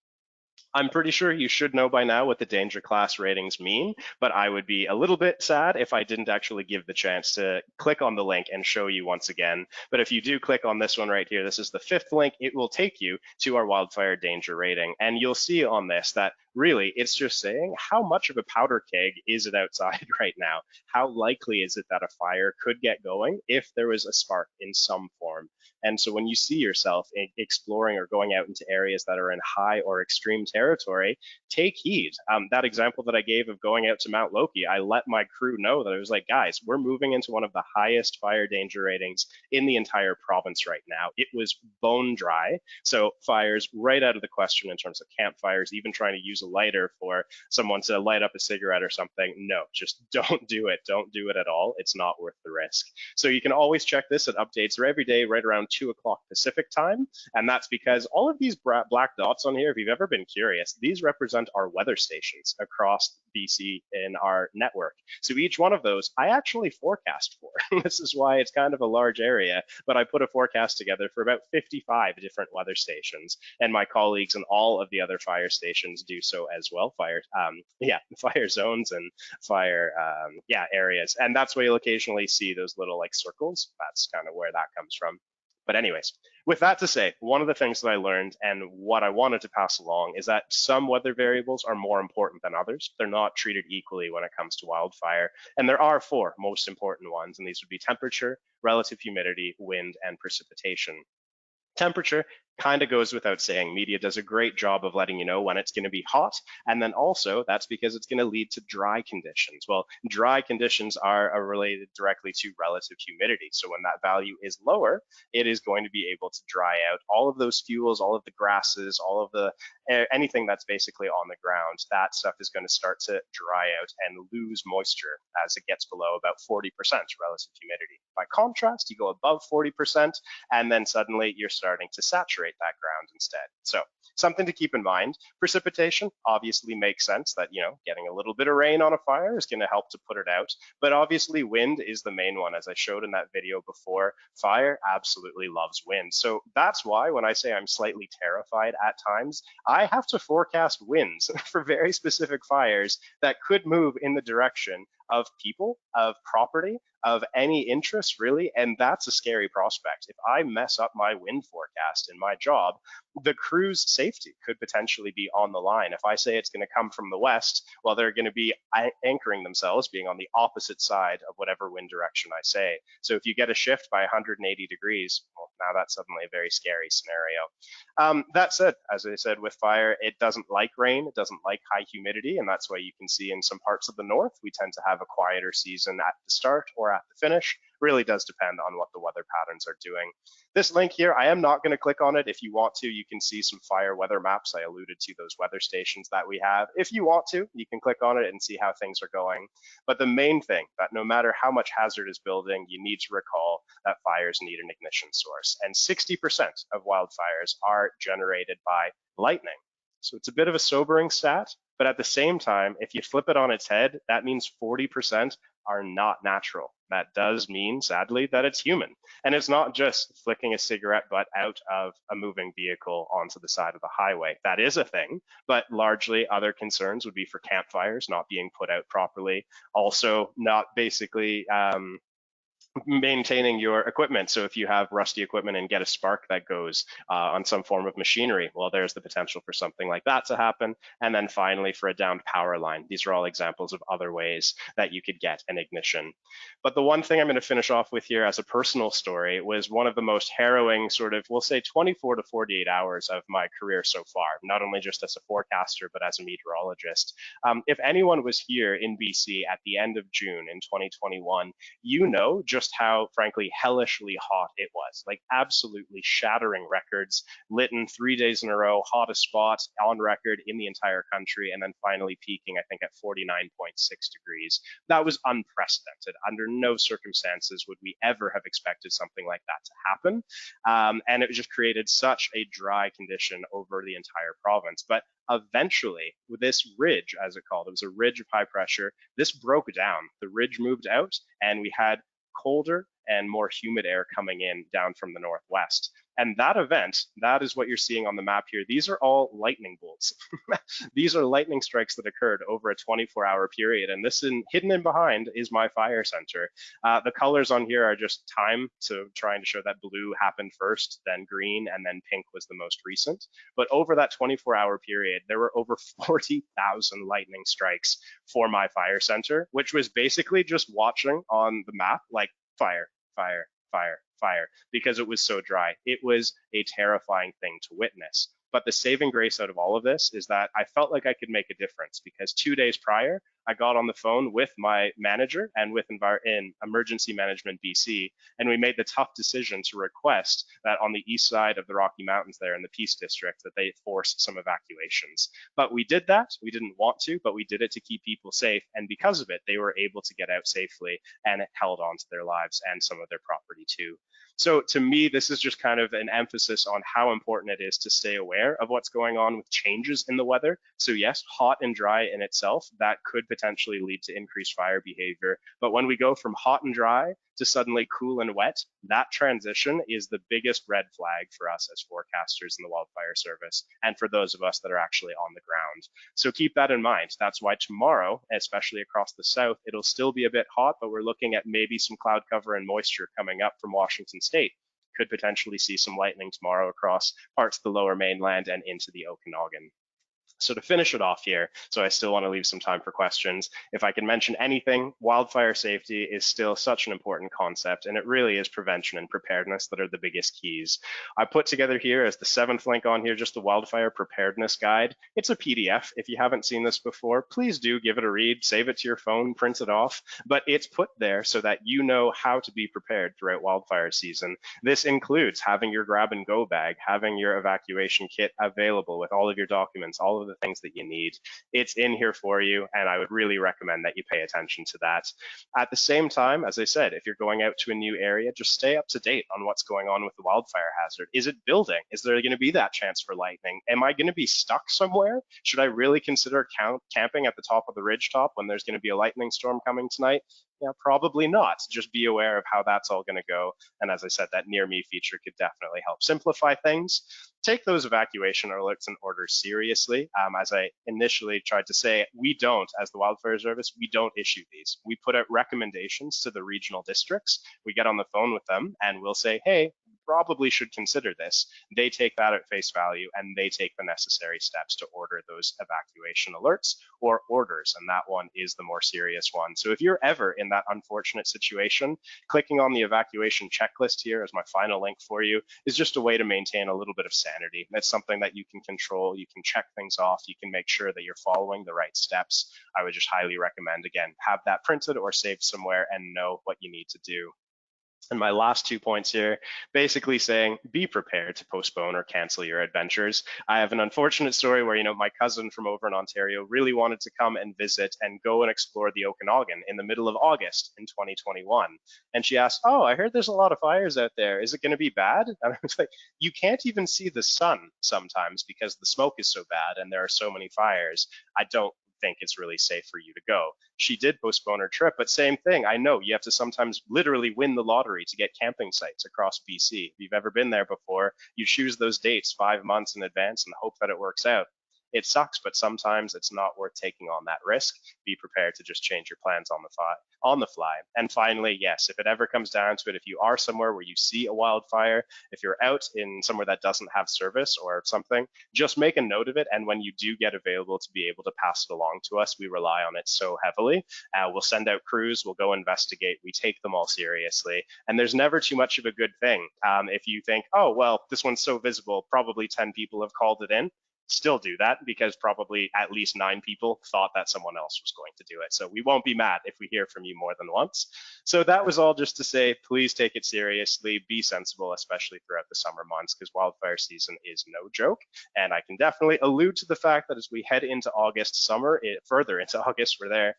I'm pretty sure you should know by now what the danger class ratings mean, but I would be a little bit sad if I didn't actually give the chance to click on the link and show you once again. But if you do click on this one right here, this is the 5th link, it will take you to our wildfire danger rating. And you'll see on this that really it's just saying how much of a powder keg is it outside right now? How likely is it that a fire could get going if there was a spark in some form? And so when you see yourself exploring or going out into areas that are in high or extreme territory, take heed. That example that I gave of going out to Mount Loki, I let my crew know that I was like, guys, we're moving into one of the highest fire danger ratings in the entire province right now. It was bone dry. So fires right out of the question in terms of campfires, even trying to use a lighter for someone to light up a cigarette or something. No, just don't do it. Don't do it at all. It's not worth the risk. So you can always check this at updates are every day right around 2 o'clock Pacific time. And that's because all of these black dots on here, if you've ever been curious, these represent our weather stations across BC in our network. So each one of those I actually forecast for. This is why it's kind of a large area, but I put a forecast together for about 55 different weather stations, and my colleagues in all of the other fire stations do so as well. Fire zones and fire areas, and that's why you'll occasionally see those little like circles. That's kind of where that comes from. But anyways, with that to say, one of the things that I learned and what I wanted to pass along is that some weather variables are more important than others. They're not treated equally when it comes to wildfire. And there are 4 most important ones, and these would be temperature, relative humidity, wind, and precipitation. Temperature kind of goes without saying. Media does a great job of letting you know when it's going to be hot, and then also that's because it's going to lead to dry conditions. Well, dry conditions are related directly to relative humidity. So when that value is lower, it is going to be able to dry out all of those fuels, all of the grasses, all of the anything that's basically on the ground. That stuff is going to start to dry out and lose moisture as it gets below about 40% relative humidity. By contrast, you go above 40%, and then suddenly you're starting to saturate that ground instead. So something to keep in mind. Precipitation obviously makes sense that, getting a little bit of rain on a fire is going to help to put it out. But obviously wind is the main one. As I showed in that video before, fire absolutely loves wind. So that's why when I say I'm slightly terrified at times, I have to forecast winds for very specific fires that could move in the direction of people, of property, of any interest, really, and that's a scary prospect. If I mess up my wind forecast in my job, the crew's safety could potentially be on the line. If I say it's going to come from the west, well, they're going to be anchoring themselves being on the opposite side of whatever wind direction I say. So if you get a shift by 180 degrees, well, now that's suddenly a very scary scenario. That said, as I said, with fire, it doesn't like rain, it doesn't like high humidity, and that's why you can see in some parts of the north, we tend to have a quieter season at the start or at the finish. Really does depend on what the weather patterns are doing. This link here, I am not going to click on it. If you want to, you can see some fire weather maps. I alluded to those weather stations that we have. If you want to, you can click on it and see how things are going. But the main thing, that no matter how much hazard is building, you need to recall that fires need an ignition source. And 60% of wildfires are generated by lightning. So it's a bit of a sobering stat, but at the same time, if you flip it on its head, that means 40% are not natural. That does mean, sadly, that it's human. And it's not just flicking a cigarette butt out of a moving vehicle onto the side of the highway. That is a thing, but largely other concerns would be for campfires not being put out properly. Also, not basically maintaining your equipment. So if you have rusty equipment and get a spark that goes on some form of machinery, well, there's the potential for something like that to happen. And then finally, for a downed power line, these are all examples of other ways that you could get an ignition. But the one thing I'm going to finish off with here as a personal story was one of the most harrowing sort of, we'll say 24 to 48 hours of my career so far, not only just as a forecaster, but as a meteorologist. If anyone was here in BC at the end of June in 2021, you know just how, frankly, hellishly hot it was, like absolutely shattering records, lit in 3 days in a row, hottest spot on record in the entire country, and then finally peaking, I think, at 49.6 degrees. That was unprecedented. Under no circumstances would we ever have expected something like that to happen. And it just created such a dry condition over the entire province. But eventually, with this ridge, as it called, it was a ridge of high pressure, this broke down. The ridge moved out, and we had colder and more humid air coming in down from the northwest. And that event, that is what you're seeing on the map here. These are all lightning bolts. These are lightning strikes that occurred over a 24-hour period. And this hidden in behind is my fire center. The colors on here are just time, so trying to show that blue happened first, then green, and then pink was the most recent. But over that 24-hour period, there were over 40,000 lightning strikes for my fire center, which was basically just watching on the map, like fire, fire, fire, fire, because it was so dry. It was a terrifying thing to witness. But the saving grace out of all of this is that I felt like I could make a difference, because 2 days prior, I got on the phone with my manager and with in Emergency Management BC, and we made the tough decision to request that on the east side of the Rocky Mountains there in the Peace District, that they force some evacuations. But we did that. We didn't want to, but we did it to keep people safe. And because of it, they were able to get out safely and held on to their lives and some of their property too. So to me, this is just kind of an emphasis on how important it is to stay aware of what's going on with changes in the weather. So yes, hot and dry in itself, that could potentially lead to increased fire behavior. But when we go from hot and dry to suddenly cool and wet, that transition is the biggest red flag for us as forecasters in the Wildfire Service, and for those of us that are actually on the ground. So keep that in mind. That's why tomorrow, especially across the south, it'll still be a bit hot, but we're looking at maybe some cloud cover and moisture coming up from Washington State. Could potentially see some lightning tomorrow across parts of the lower mainland and into the Okanagan. So to finish it off here, so I still want to leave some time for questions. If I can mention anything, wildfire safety is still such an important concept, and it really is prevention and preparedness that are the biggest keys. I put together here as the 7th link on here, just the Wildfire Preparedness Guide. It's a PDF. If you haven't seen this before, please do give it a read, save it to your phone, print it off, but it's put there so that you know how to be prepared throughout wildfire season. This includes having your grab and go bag, having your evacuation kit available with all of your documents, all of the things that you need. It's in here for you, and I would really recommend that you pay attention to that. At the same time, as I said, if you're going out to a new area, just stay up to date on what's going on with the wildfire hazard. Is it building? Is there going to be that chance for lightning? Am I going to be stuck somewhere? Should I really consider camping at the top of the ridge top when there's going to be a lightning storm coming tonight? Yeah, probably not. Just be aware of how that's all going to go. And as I said, that near me feature could definitely help simplify things. Take those evacuation alerts and orders seriously. As I initially tried to say, we don't, as the Wildfire Service, we don't issue these. We put out recommendations to the regional districts. We get on the phone with them and we'll say, hey, probably should consider this. They take that at face value and they take the necessary steps to order those evacuation alerts or orders, and that one is the more serious one. So if you're ever in that unfortunate situation, clicking on the evacuation checklist here as my final link for you is just a way to maintain a little bit of sanity. That's something that you can control. You can check things off. You can make sure that you're following the right steps. I would just highly recommend, again, have that printed or saved somewhere and know what you need to do. And my last 2 points here, basically saying, be prepared to postpone or cancel your adventures. I have an unfortunate story where, my cousin from over in Ontario really wanted to come and visit and go and explore the Okanagan in the middle of August in 2021. And she asked, oh, I heard there's a lot of fires out there. Is it going to be bad? And I was like, you can't even see the sun sometimes because the smoke is so bad and there are so many fires. I don't think it's really safe for you to go. She did postpone her trip, but same thing. I know you have to sometimes literally win the lottery to get camping sites across BC. If you've ever been there before, you choose those dates 5 months in advance and hope that it works out. It sucks, but sometimes it's not worth taking on that risk. Be prepared to just change your plans on the fly. And finally, yes, if it ever comes down to it, if you are somewhere where you see a wildfire, if you're out in somewhere that doesn't have service or something, just make a note of it. And when you do get available to be able to pass it along to us, we rely on it so heavily. We'll send out crews, we'll go investigate, we take them all seriously. And there's never too much of a good thing. If you think, oh, well, this one's so visible, probably 10 people have called it in. Still do that because probably at least 9 people thought that someone else was going to do it. So we won't be mad if we hear from you more than once. So that was all just to say, please take it seriously, be sensible, especially throughout the summer months, because wildfire season is no joke. And I can definitely allude to the fact that as we head into August, further into August, we're there,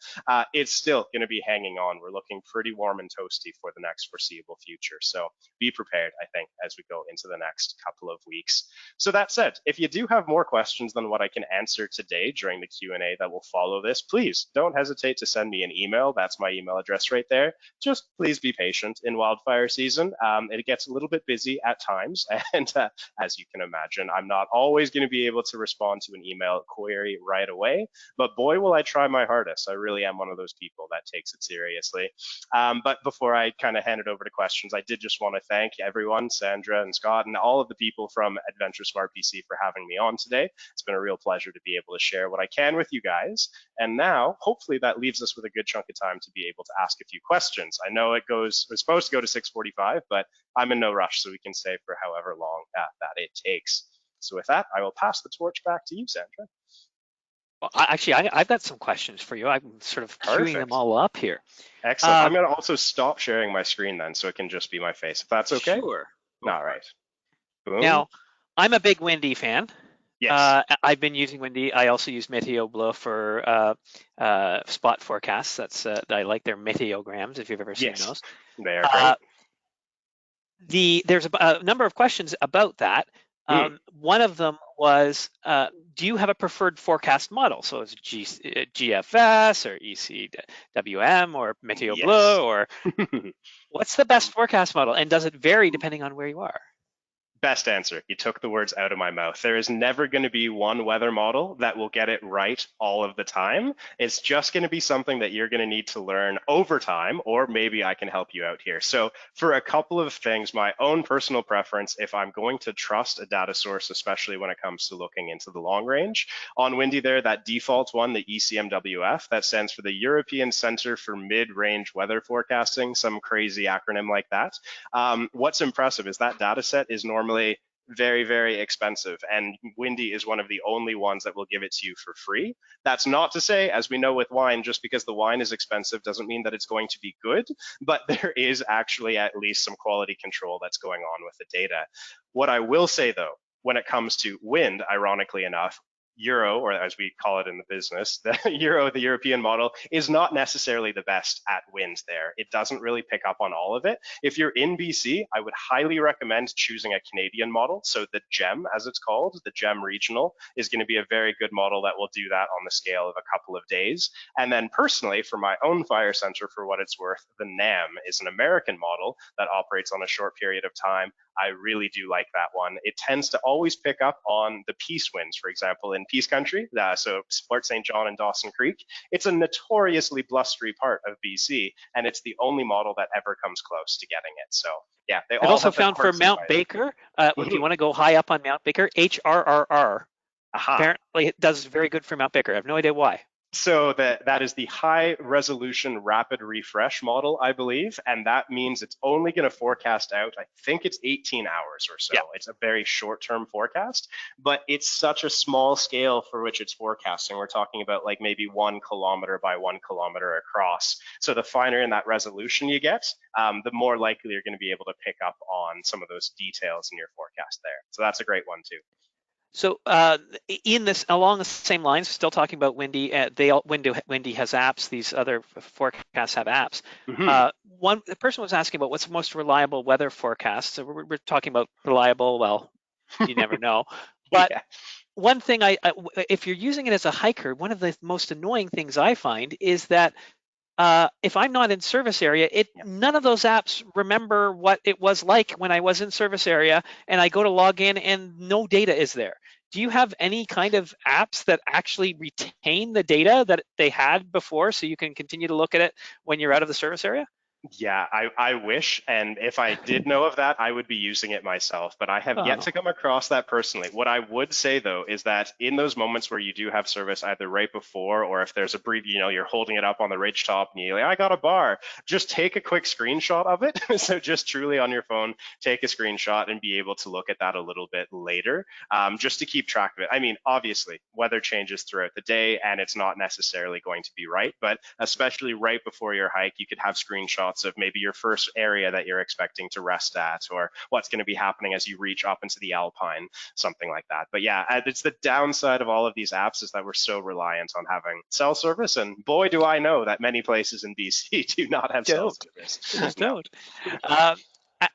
it's still going to be hanging on. We're looking pretty warm and toasty for the next foreseeable future. So be prepared, I think, as we go into the next couple of weeks. So that said, if you do have more questions than what I can answer today during the Q&A that will follow this, please don't hesitate to send me an email. That's my email address right there. Just please be patient in wildfire season. It gets a little bit busy at times, and as you can imagine, I'm not always going to be able to respond to an email query right away, but boy, will I try my hardest. I really am one of those people that takes it seriously. But before I kind of hand it over to questions, I did just want to thank everyone, Sandra and Scott, and all of the people from AdventureSmart BC for having me on today. It's been a real pleasure to be able to share what I can with you guys. And now, hopefully that leaves us with a good chunk of time to be able to ask a few questions. I know we're supposed to go to 6:45, but I'm in no rush, so we can stay for however long that it takes. So with that, I will pass the torch back to you, Sandra. Well, I've got some questions for you. I'm sort of queuing them all up here. Excellent. I'm going to also stop sharing my screen then, so it can just be my face, if that's okay. Sure. All right. Boom. Now, I'm a big Windy fan. Yes. I've been using Windy. I also use Meteorologist for spot forecasts. I like their meteograms, if you've ever seen those. They are great. There's a number of questions about that. One of them was, do you have a preferred forecast model? So it's GFS or ECWM or Meteo Bleu, or what's the best forecast model? And does it vary depending on where you are? Best answer. You took the words out of my mouth. There is never going to be one weather model that will get it right all of the time. It's just going to be something that you're going to need to learn over time, or maybe I can help you out here. So for a couple of things, my own personal preference, if I'm going to trust a data source, especially when it comes to looking into the long range, on Windy there, that default one, the ECMWF, that stands for the European Center for Mid-Range Weather Forecasting, some crazy acronym like that. What's impressive is that data set is normally very, very expensive, and Windy is one of the only ones that will give it to you for free. That's not to say, as we know with wine, just because the wine is expensive doesn't mean that it's going to be good, but there is actually at least some quality control that's going on with the data. What I will say though, when it comes to wind, ironically enough, Euro, or as we call it in the business, the European model, is not necessarily the best at wind there. It doesn't really pick up on all of it. If you're in BC, I would highly recommend choosing a Canadian model. So the GEM, as it's called, the GEM Regional, is going to be a very good model that will do that on the scale of a couple of days. And then personally, for my own fire center, for what it's worth, the NAM is an American model that operates on a short period of time. I really do like that one. It tends to always pick up on the peace winds, for example, in Peace Country, so Port St. John and Dawson Creek. It's a notoriously blustery part of BC, and it's the only model that ever comes close to getting it. So yeah, they I've all also have their found for quirks and Mount bias. Baker, if you want to go high up on Mount Baker, HRRR. Aha. Apparently it does very good for Mount Baker. I have no idea why. So that is the high resolution rapid refresh model, I believe, and that means it's only going to forecast out, I think it's 18 hours or so. Yeah. It's a very short-term forecast, but it's such a small scale for which it's forecasting. We're talking about like maybe 1 kilometer by 1 kilometer across. So the finer in that resolution you get, the more likely you're going to be able to pick up on some of those details in your forecast there. So that's a great one too. So in this, along the same lines, still talking about Windy, Windy has apps. These other forecasts have apps. The person was asking about what's the most reliable weather forecast. So we're talking about reliable. Well, you never know. But yeah. One thing if you're using it as a hiker, one of the most annoying things I find is that if I'm not in service area, none of those apps remember what it was like when I was in service area, and I go to log in and no data is there. Do you have any kind of apps that actually retain the data that they had before so you can continue to look at it when you're out of the service area? Yeah, I wish, and if I did know of that, I would be using it myself, but I have yet to come across that personally. What I would say though is that in those moments where you do have service either right before, or if there's a brief, you're holding it up on the ridge top and you're like, I got a bar, just take a quick screenshot of it. So just truly on your phone, take a screenshot and be able to look at that a little bit later, just to keep track of it. I mean, obviously weather changes throughout the day and it's not necessarily going to be right, but especially right before your hike, you could have screenshots of maybe your first area that you're expecting to rest at, or what's going to be happening as you reach up into the Alpine, something like that. But yeah, it's the downside of all of these apps is that we're so reliant on having cell service, and boy, do I know that many places in BC do not have cell service. Just don't.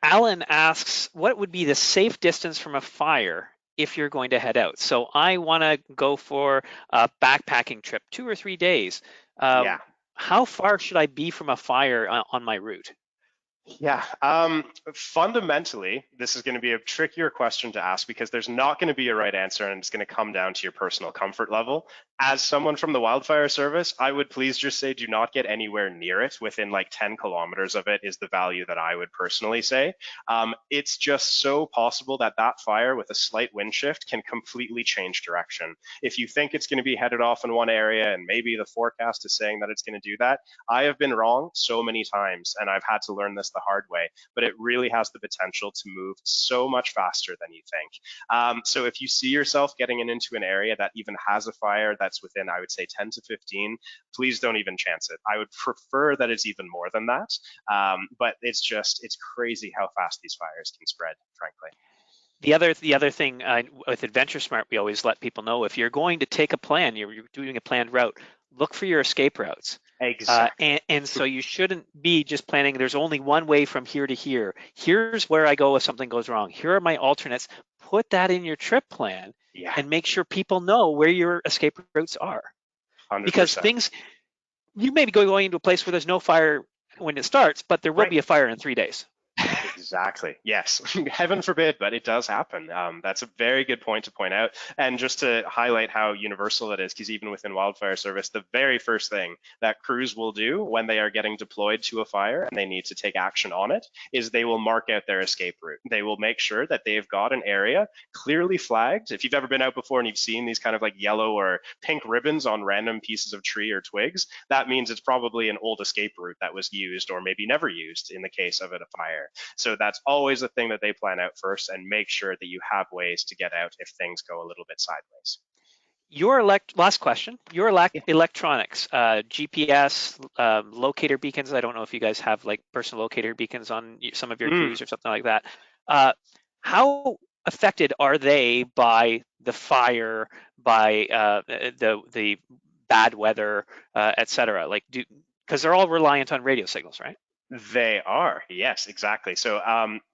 Alan asks, what would be the safe distance from a fire if you're going to head out? So I want to go for a backpacking trip, 2 or 3 days. Yeah. How far should I be from a fire on my route? Yeah, fundamentally, this is going to be a trickier question to ask because there's not going to be a right answer and it's going to come down to your personal comfort level. As someone from the Wildfire Service, I would please just say do not get anywhere near it. Within like 10 kilometers of it is the value that I would personally say. It's just so possible that that fire with a slight wind shift can completely change direction. If you think it's going to be headed off in one area and maybe the forecast is saying that it's going to do that, I have been wrong so many times and I've had to learn this the hard way, but it really has the potential to move so much faster than you think. So if you see yourself getting into an area that even has a fire that's within, I would say 10 to 15, please don't even chance it. I would prefer that it's even more than that. But it's crazy how fast these fires can spread, frankly. The other thing with AdventureSmart, we always let people know if you're going to take a plan, you're doing a planned route, look for your escape routes. Exactly. And so you shouldn't be just planning, there's only one way from here to here. Here's where I go if something goes wrong. Here are my alternates. Put that in your trip plan and make sure people know where your escape routes are. 100%. Because you may be going into a place where there's no fire when it starts, but there will be a fire in 3 days. Exactly. Yes. Heaven forbid, but it does happen. That's a very good point to point out. And just to highlight how universal it is, because even within Wildfire Service, the very first thing that crews will do when they are getting deployed to a fire and they need to take action on it is they will mark out their escape route. They will make sure that they've got an area clearly flagged. If you've ever been out before and you've seen these kind of like yellow or pink ribbons on random pieces of tree or twigs, that means it's probably an old escape route that was used or maybe never used in the case of a fire. So that's always the thing that they plan out first, and make sure that you have ways to get out if things go a little bit sideways. Last question, your electronics, GPS, locator beacons. I don't know if you guys have like personal locator beacons on some of your crews or something like that. How affected are they by the fire, by the bad weather, etc.? Like, because they're all reliant on radio signals, right? They are, yes, exactly. So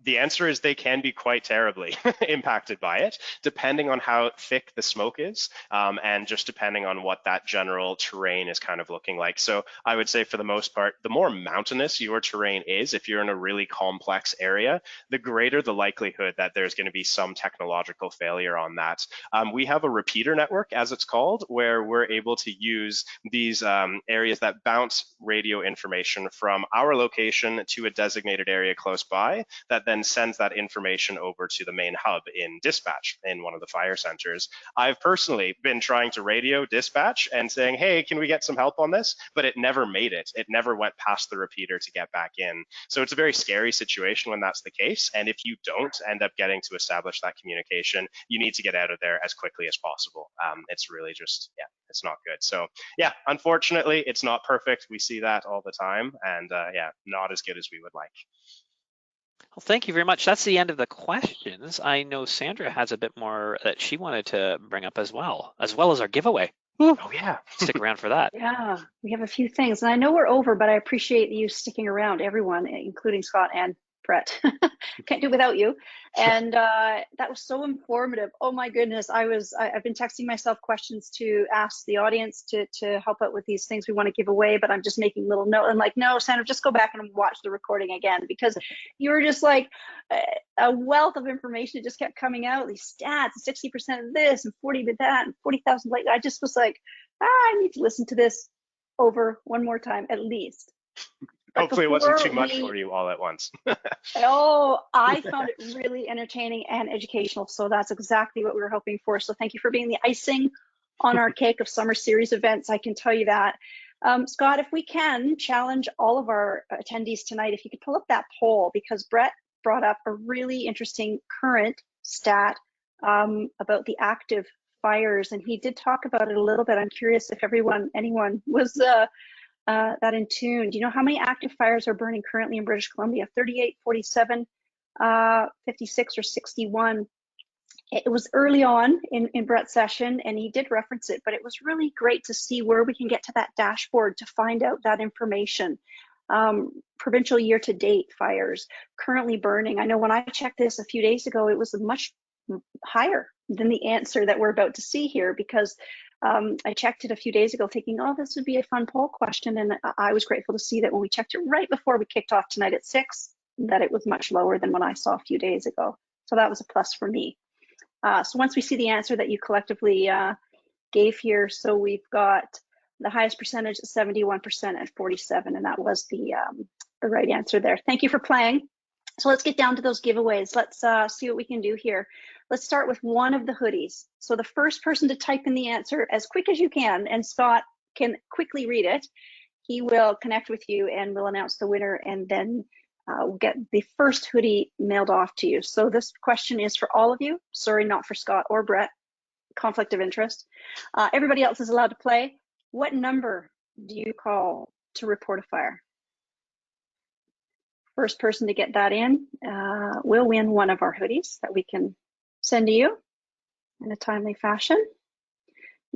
the answer is they can be quite terribly impacted by it, depending on how thick the smoke is, and just depending on what that general terrain is kind of looking like. So I would say for the most part, the more mountainous your terrain is, if you're in a really complex area, the greater the likelihood that there's going to be some technological failure on that. We have a repeater network, as it's called, where we're able to use these areas that bounce radio information from our location to a designated area close by that then sends that information over to the main hub in dispatch in one of the fire centers. I've personally been trying to radio dispatch and saying, hey, can we get some help on this? But it never made it. It never went past the repeater to get back in. So it's a very scary situation when that's the case. And if you don't end up getting to establish that communication, you need to get out of there as quickly as possible. It's really just, yeah, it's not good. So yeah, unfortunately, it's not perfect. We see that all the time. And yeah, not as good as we would like. Well, thank you very much. That's the end of the questions. I know Sandra has a bit more that she wanted to bring up as well as our giveaway. Oh yeah. Stick around for that. Yeah, we have a few things. And I know we're over, but I appreciate you sticking around, everyone, including Scott and Brett. Can't do without you. And that was so informative. Oh my goodness. I've been texting myself questions to ask the audience to help out with these things we want to give away, but I'm just making little note. I'm like, no, Sandra, just go back and watch the recording again, because you were just like a wealth of information. It just kept coming out, these stats, 60% of this and 40 of that and 40,000 like, I just was like, I need to listen to this over one more time at least. Hopefully it wasn't too much for you all at once. Oh, I found it really entertaining and educational. So that's exactly what we were hoping for. So thank you for being the icing on our cake of summer series events. I can tell you that. Scott, if we can challenge all of our attendees tonight, if you could pull up that poll, because Brett brought up a really interesting current stat about the active fires. And he did talk about it a little bit. I'm curious if anyone was that in tune. Do you know how many active fires are burning currently in British Columbia? 38, 47, 56, or 61. It was early on in Brett's session, and he did reference it, but it was really great to see where we can get to that dashboard to find out that information. Provincial year-to-date fires currently burning. I know when I checked this a few days ago, it was much higher than the answer that we're about to see here, because I checked it a few days ago thinking, oh, this would be a fun poll question. And I was grateful to see that when we checked it right before we kicked off tonight at 6, that it was much lower than what I saw a few days ago. So that was a plus for me. So once we see the answer that you collectively gave here, so we've got the highest percentage at 71% at 47, and that was the right answer there. Thank you for playing. So let's get down to those giveaways. Let's see what we can do here. Let's start with one of the hoodies. So the first person to type in the answer as quick as you can, and Scott can quickly read it, he will connect with you and we'll announce the winner, and then we'll get the first hoodie mailed off to you. So this question is for all of you. Sorry, not for Scott or Brett. Conflict of interest. Everybody else is allowed to play. What number do you call to report a fire? First person to get that in will win one of our hoodies that we can send to you in a timely fashion.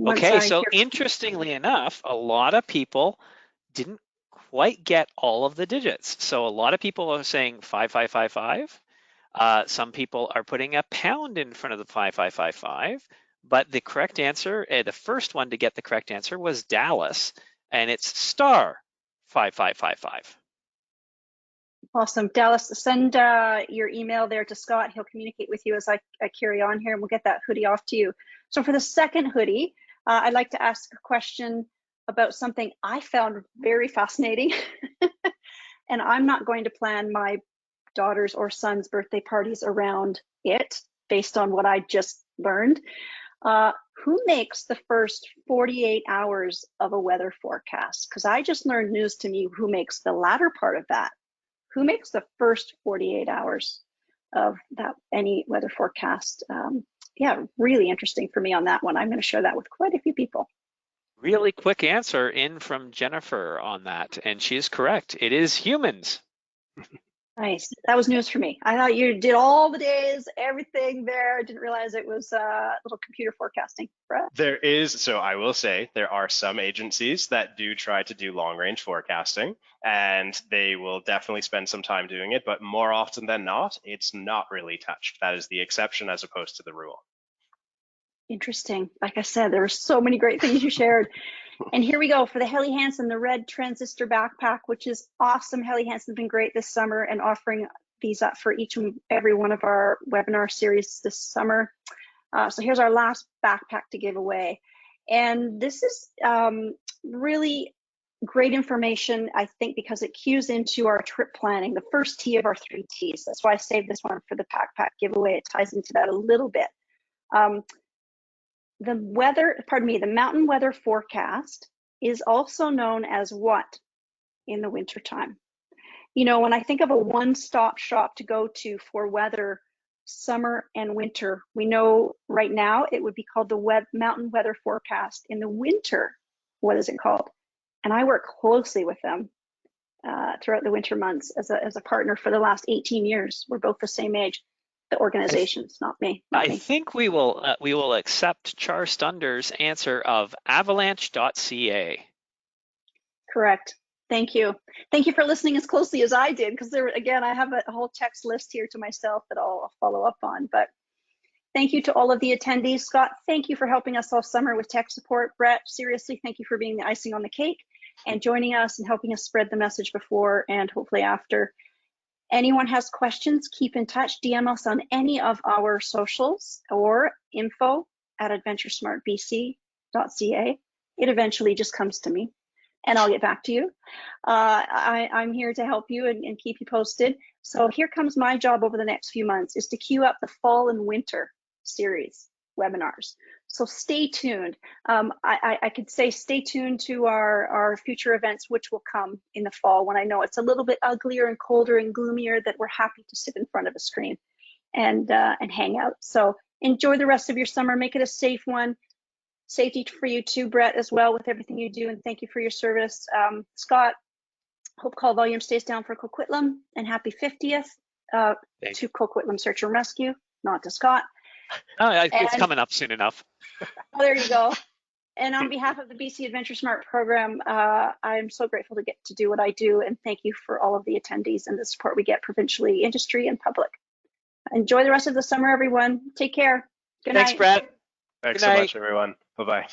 Okay, so interestingly enough, a lot of people didn't quite get all of the digits. So a lot of people are saying 5555. Some people are putting a pound in front of the 5555. But the correct answer, the first one to get the correct answer was Dallas, and it's star 5555. Awesome. Dallas, send your email there to Scott. He'll communicate with you as I carry on here, and we'll get that hoodie off to you. So for the second hoodie, I'd like to ask a question about something I found very fascinating. And I'm not going to plan my daughter's or son's birthday parties around it based on what I just learned. Who makes the first 48 hours of a weather forecast? Because I just learned news to me who makes the latter part of that. Who makes the first 48 hours of that, any weather forecast? Yeah, really interesting for me on that one. I'm going to share that with quite a few people. Really quick answer in from Jennifer on that, and she is correct. It is humans. Nice. That was news for me. I thought you did all the days, everything there. Didn't realize it was little computer forecasting. Brett. There is, so I will say, there are some agencies that do try to do long range forecasting, and they will definitely spend some time doing it, but more often than not, it's not really touched. That is the exception as opposed to the rule. Interesting. Like I said, there were so many great things you shared. And here we go for the Helly Hansen, the red transistor backpack, which is awesome. Helly Hansen's been great this summer and offering these up for each and every one of our webinar series this summer. So here's our last backpack to give away. And this is really great information, I think, because it cues into our trip planning, the first T of our 3 Ts. That's why I saved this one for the backpack giveaway. It ties into that a little bit. The mountain weather forecast is also known as what in the wintertime? You know, when I think of a one-stop shop to go to for weather, summer and winter, we know right now it would be called the mountain weather forecast. In the winter, what is it called? And I work closely with them throughout the winter months as a partner for the last 18 years. We're both the same age. The organizations, not me. I think we will accept Char Stunder's answer of avalanche.ca. Correct. Thank you. Thank you for listening as closely as I did, because again, I have a whole text list here to myself that I'll follow up on. But thank you to all of the attendees. Scott, thank you for helping us all summer with tech support. Brett, seriously, thank you for being the icing on the cake and joining us and helping us spread the message before and hopefully after. Anyone has questions, keep in touch, DM us on any of our socials or info@adventuresmartbc.ca. It eventually just comes to me and I'll get back to you. I'm here to help you and keep you posted. So here comes my job over the next few months is to queue up the fall and winter series webinars. So stay tuned. I could say stay tuned to our future events, which will come in the fall when I know it's a little bit uglier and colder and gloomier, that we're happy to sit in front of a screen and hang out. So enjoy the rest of your summer. Make it a safe one. Safety for you too, Brett, as well, with everything you do, and thank you for your service. Scott, hope call volume stays down for Coquitlam, and happy 50th to Coquitlam Search and Rescue, not to Scott. It's coming up soon enough. Oh, there you go. And on behalf of the BC AdventureSmart program, I'm so grateful to get to do what I do, and thank you for all of the attendees and the support we get provincially, industry, and public. Enjoy the rest of the summer, everyone. Take care. Good night. Thanks, Brett. Thanks so much, everyone. Bye-bye.